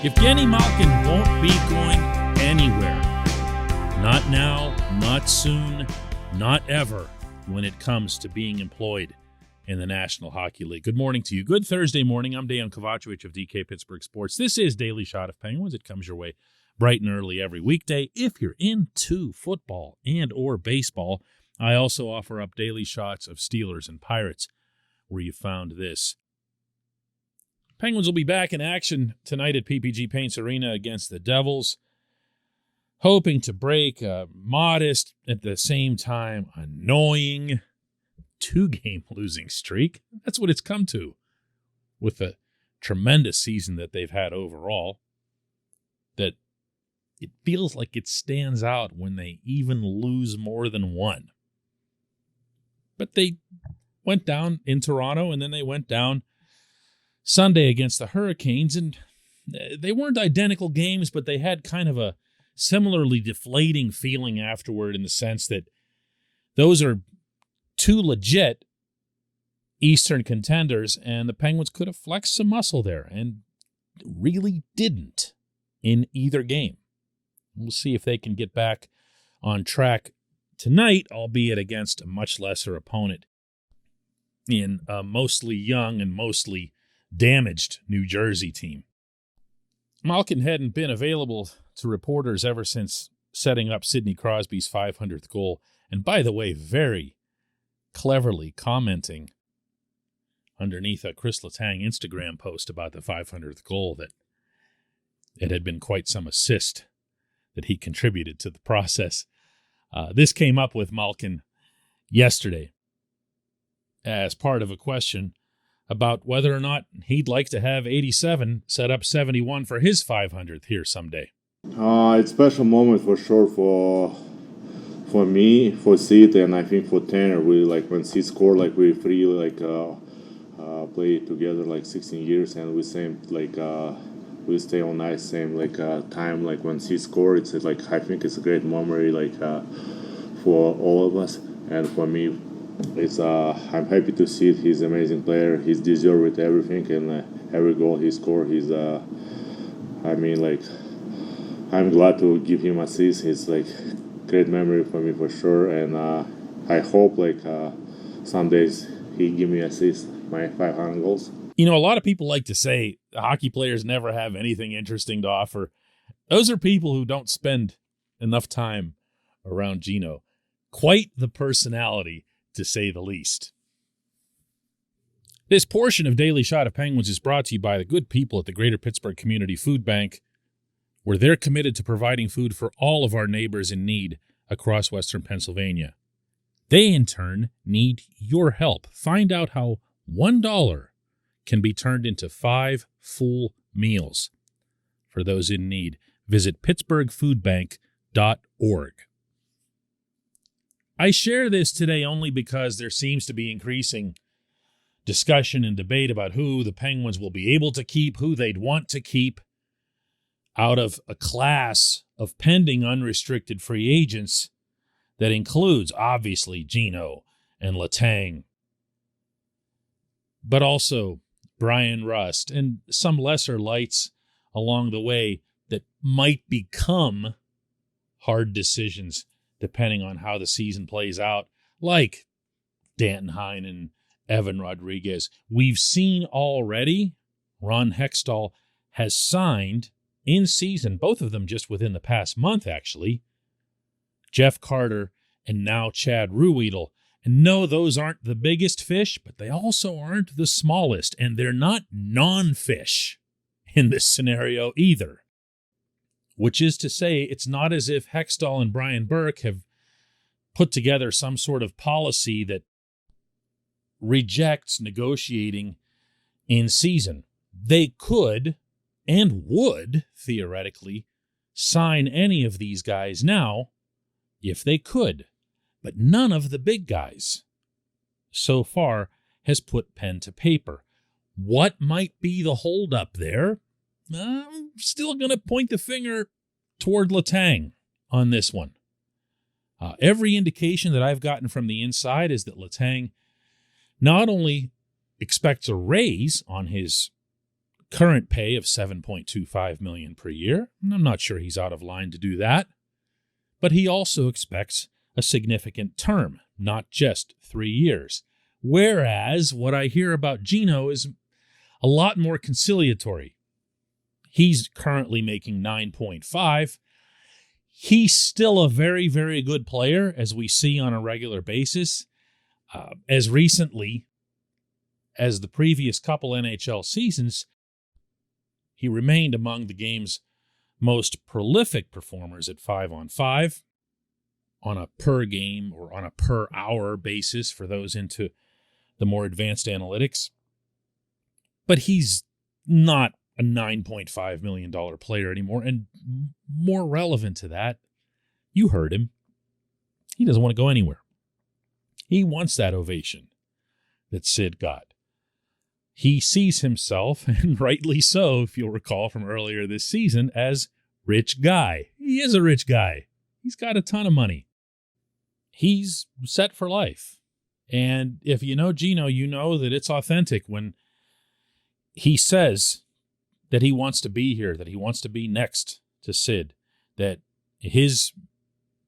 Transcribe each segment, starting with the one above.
Evgeni Malkin won't be going anywhere. Not now, not soon, not ever when it comes to being employed in the National Hockey League. Good morning to you. Good Thursday morning. I'm Dejan Kovacevic of DK Pittsburgh Sports. This is Daily Shot of Penguins. It comes your way bright and early every weekday. If you're into football and or baseball, I also offer up daily shots of Steelers and Pirates, where you found this. Penguins will be back in action tonight at PPG Paints Arena against the Devils, hoping to break a modest, at the same time annoying, 2-game losing streak. That's what it's come to with the tremendous season that they've had overall, that it feels like it stands out when they even lose more than one. But they went down in Toronto, and then they went down Sunday against the Hurricanes, and they weren't identical games, but they had kind of a similarly deflating feeling afterward, in the sense that those are two legit Eastern contenders, and the Penguins could have flexed some muscle there and really didn't in either game. We'll see if they can get back on track tonight, albeit against a much lesser opponent in a mostly young and mostly damaged New Jersey team. Malkin hadn't been available to reporters ever since setting up Sidney Crosby's 500th goal, and by the way, very cleverly commenting underneath a Chris Letang Instagram post about the 500th goal that it had been quite some assist that he contributed to the process. This came up with Malkin yesterday as part of a question about whether or not he'd like to have 87 set up 71 for his 500th here someday. It's a special moment for sure for me, for Sid, and I think for Tanner. We when Sid scored, we three played together 16 years, and we we stay on ice same time when Sid scored. It's I think it's a great memory for all of us, and for me. I'm happy to see it. He's an amazing player. He's deserved with everything, and every goal he scored, I'm glad to give him assist. It's great memory for me for sure, and I hope some days he give me assist my 500 goals. You know, a lot of people like to say hockey players never have anything interesting to offer. Those are people who don't spend enough time around Gino. Quite the personality, to say the least. This portion of Daily Shot of Penguins is brought to you by the good people at the Greater Pittsburgh Community Food Bank, where they're committed to providing food for all of our neighbors in need across Western Pennsylvania. They, in turn, need your help. Find out how $1 can be turned into 5 full meals for those in need. Visit pittsburghfoodbank.org. I share this today only because there seems to be increasing discussion and debate about who the Penguins will be able to keep, who they'd want to keep out of a class of pending unrestricted free agents that includes, obviously, Gino and Letang, but also Brian Rust and some lesser lights along the way that might become hard decisions depending on how the season plays out, like Danton Heinen and Evan Rodriguez. We've seen already Ron Hextall has signed in season, both of them just within the past month, actually, Jeff Carter and now Chad Ruhwedel. And no, those aren't the biggest fish, but they also aren't the smallest, and they're not non-fish in this scenario either. Which is to say, it's not as if Hextall and Brian Burke have put together some sort of policy that rejects negotiating in season. They could and would, theoretically, sign any of these guys now if they could. But none of the big guys so far has put pen to paper. What might be the holdup there? I'm still going to point the finger toward Letang on this one. Every indication that I've gotten from the inside is that Letang not only expects a raise on his current pay of $7.25 million per year. And I'm not sure he's out of line to do that. But he also expects a significant term, not just 3 years. Whereas what I hear about Gino is a lot more conciliatory. He's currently making 9.5. He's still a very, very good player, as we see on a regular basis. As recently as the previous couple NHL seasons, he remained among the game's most prolific performers at 5-on-5 on a per game or on a per hour basis for those into the more advanced analytics. But he's not a $9.5 million player anymore. And more relevant to that, you heard him. He doesn't want to go anywhere. He wants that ovation that Sid got. He sees himself, and rightly so, if you'll recall from earlier this season, as rich guy. He is a rich guy. He's got a ton of money. He's set for life. And if you know Gino, you know that it's authentic when he says that he wants to be here, that he wants to be next to Sid, that his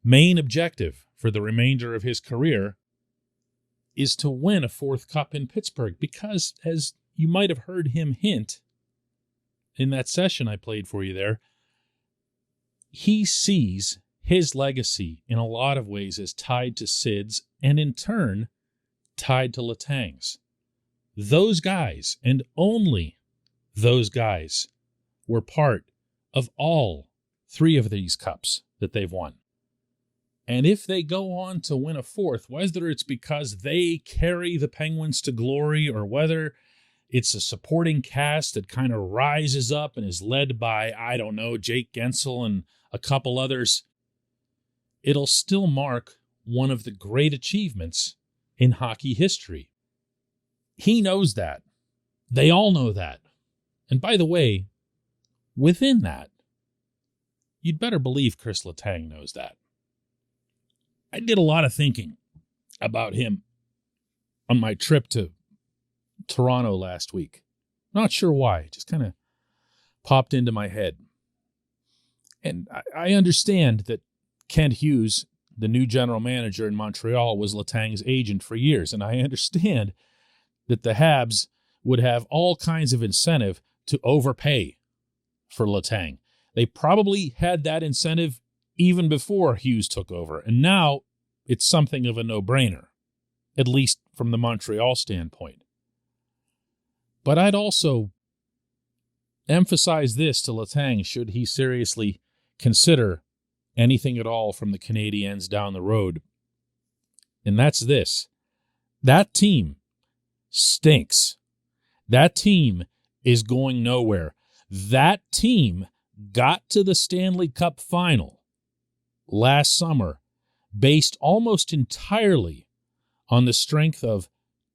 main objective for the remainder of his career is to win a fourth cup in Pittsburgh. Because, as you might have heard him hint in that session I played for you there, he sees his legacy in a lot of ways as tied to Sid's and in turn tied to Letang's. Those guys, and only those guys, were part of all 3 of these cups that they've won. And if they go on to win a fourth, whether it's because they carry the Penguins to glory or whether it's a supporting cast that kind of rises up and is led by, I don't know, Jake Gensel and a couple others, it'll still mark one of the great achievements in hockey history. He knows that. They all know that. And by the way, within that, you'd better believe Chris Letang knows that. I did a lot of thinking about him on my trip to Toronto last week. Not sure why. Just kind of popped into my head. And I understand that Kent Hughes, the new general manager in Montreal, was Letang's agent for years. And I understand that the Habs would have all kinds of incentive to overpay for Letang. They probably had that incentive even before Hughes took over. And now it's something of a no-brainer, at least from the Montreal standpoint. But I'd also emphasize this to Letang should he seriously consider anything at all from the Canadiens down the road. And that's this. That team stinks. That team is going nowhere. That team got to the Stanley Cup final last summer based almost entirely on the strength of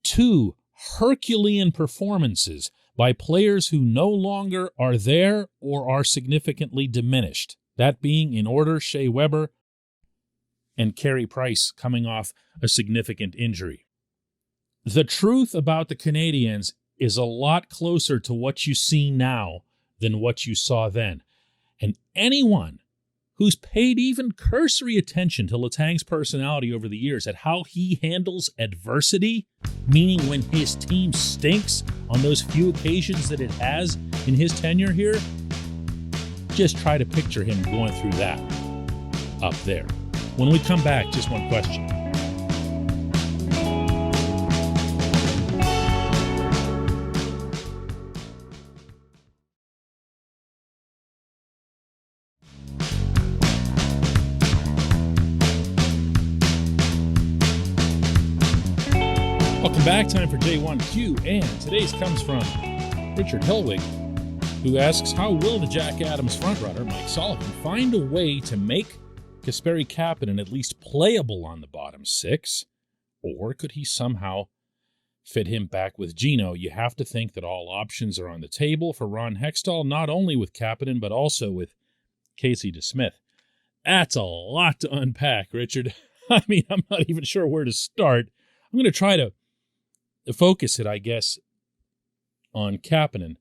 2 Herculean performances by players who no longer are there or are significantly diminished. That being, in order, Shea Weber and Carey Price coming off a significant injury. The truth about the Canadiens is a lot closer to what you see now than what you saw then. And anyone who's paid even cursory attention to Letang's personality over the years, at how he handles adversity, meaning when his team stinks on those few occasions that it has in his tenure here, just try to picture him going through that up there. When we come back, just one question. Welcome back. Time for J1Q, and today's comes from Richard Hellwig, who asks, how will the Jack Adams frontrunner, Mike Sullivan, find a way to make Kasperi Kapanen at least playable on the bottom 6? Or could he somehow fit him back with Gino? You have to think that all options are on the table for Ron Hextall, not only with Kapanen, but also with Casey DeSmith. That's a lot to unpack, Richard. I mean, I'm not even sure where to start. I'm going to try to focus it, I guess, on Kapanen.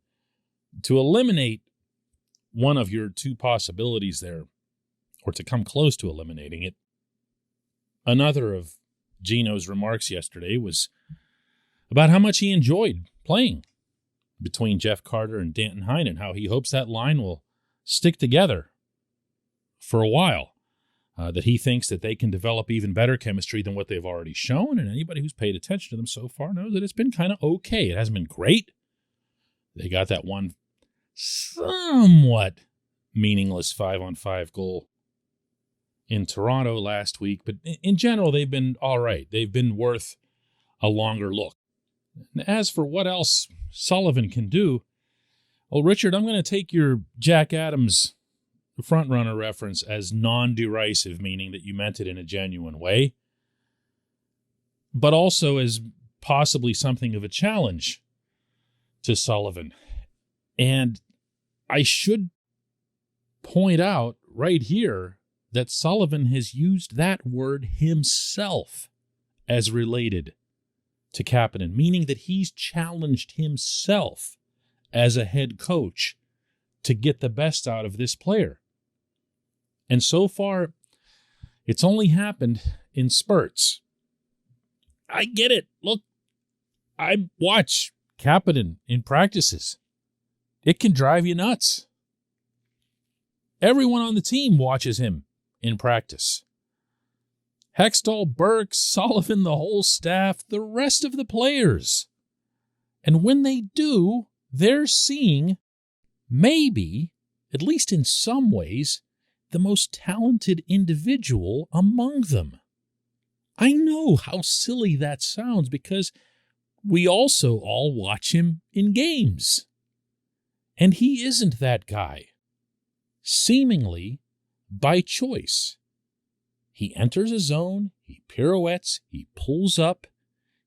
To eliminate one of your two possibilities there, or to come close to eliminating it, another of Gino's remarks yesterday was about how much he enjoyed playing between Jeff Carter and Danton Heinen, how he hopes that line will stick together for a while, that he thinks that they can develop even better chemistry than what they've already shown, and anybody who's paid attention to them so far knows that it's been kind of okay. It hasn't been great. They got that one somewhat meaningless 5-on-5 goal in Toronto last week, but in general, they've been all right. They've been worth a longer look. And as for what else Sullivan can do, well, Richard, I'm going to take your Jack Adams frontrunner reference as non-derisive, meaning that you meant it in a genuine way, but also as possibly something of a challenge to Sullivan. And I should point out right here that Sullivan has used that word himself as related to Kapanen, meaning that he's challenged himself as a head coach to get the best out of this player. And so far, it's only happened in spurts. I get it. Look, I watch Kapanen in practices. It can drive you nuts. Everyone on the team watches him in practice. Hextall, Burke, Sullivan, the whole staff, the rest of the players. And when they do, they're seeing maybe, at least in some ways, the most talented individual among them. I know how silly that sounds because we also all watch him in games. And he isn't that guy. Seemingly by choice. He enters a zone, he pirouettes, he pulls up,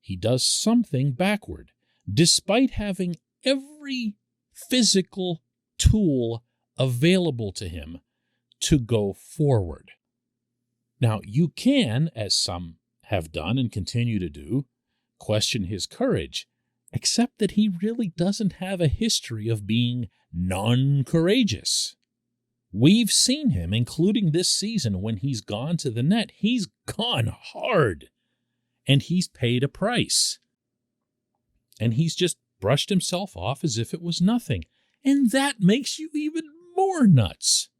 he does something backward, despite having every physical tool available to him to go forward. Now, you can, as some have done and continue to do, question his courage, except that he really doesn't have a history of being non-courageous. We've seen him, including this season, when he's gone to the net. He's gone hard, and he's paid a price. And he's just brushed himself off as if it was nothing. And that makes you even more nuts,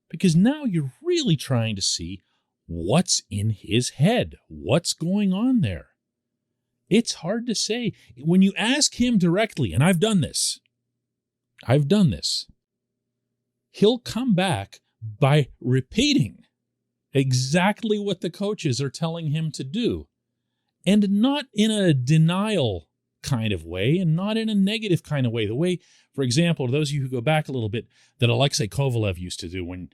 because now you're really trying to see what's in his head, what's going on there. It's hard to say. When you ask him directly, and I've done this, he'll come back by repeating exactly what the coaches are telling him to do, and not in a denial kind of way and not in a negative kind of way. The way, for example, those of you who go back a little bit, that Alexei Kovalev used to do. When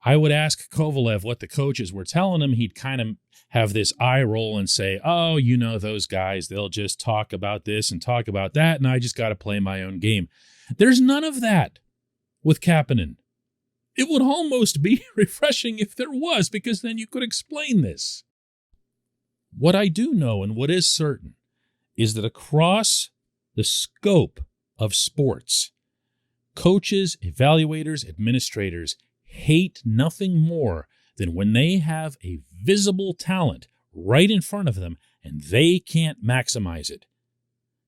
I would ask Kovalev what the coaches were telling him, he'd kind of have this eye roll and say, oh, you know, those guys, they'll just talk about this and talk about that, and I just got to play my own game. There's none of that with Kapanen. It would almost be refreshing if there was, because then you could explain this. What I do know and what is certain is that across the scope of sports, coaches, evaluators, administrators hate nothing more than when they have a visible talent right in front of them and they can't maximize it.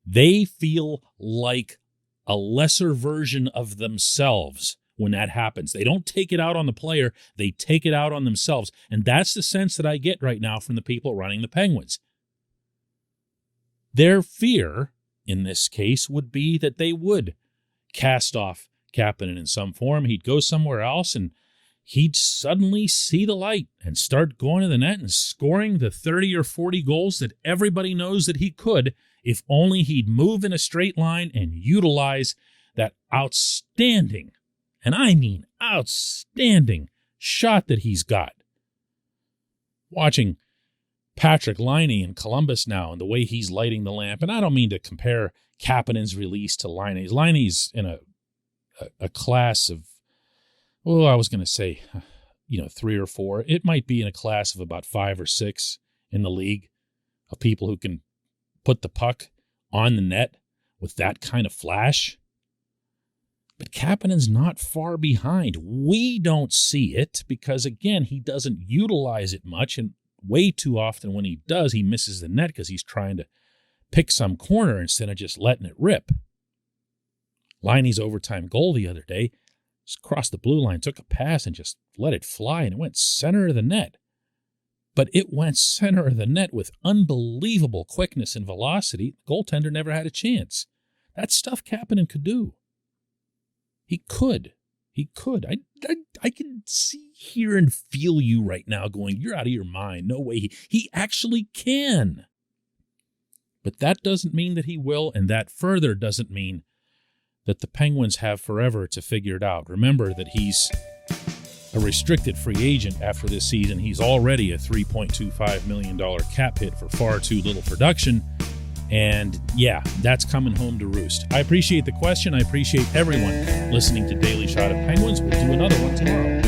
They feel like a lesser version of themselves when that happens. They don't take it out on the player, they take it out on themselves. And that's the sense that I get right now from the people running the Penguins. Their fear, in this case, would be that they would cast off Kapanen in some form. He'd go somewhere else and he'd suddenly see the light and start going to the net and scoring the 30 or 40 goals that everybody knows that he could, if only he'd move in a straight line and utilize that outstanding, and I mean outstanding, shot that he's got. Watching Patrick Laine in Columbus now and the way he's lighting the lamp, and I don't mean to compare Kapanen's release to Laine's. Laine's in a class of, I was going to say, 3 or 4. It might be in a class of about 5 or 6 in the league of people who can put the puck on the net with that kind of flash. But Kapanen's not far behind. We don't see it because, again, he doesn't utilize it much, and way too often when he does, he misses the net because he's trying to pick some corner instead of just letting it rip. Liney's overtime goal the other day, just crossed the blue line, took a pass and just let it fly, and it went center of the net. But it went center of the net with unbelievable quickness and velocity. The goaltender never had a chance. That's stuff Kapanen could do. He could. I can see, hear, and feel you right now going, you're out of your mind. No way. He actually can. But that doesn't mean that he will, and that further doesn't mean that the Penguins have forever to figure it out. Remember that he's a restricted free agent after this season. He's already a $3.25 million cap hit for far too little production. And yeah, that's coming home to roost. I appreciate the question. I appreciate everyone listening to Daily Shot of Penguins. We'll do another one tomorrow.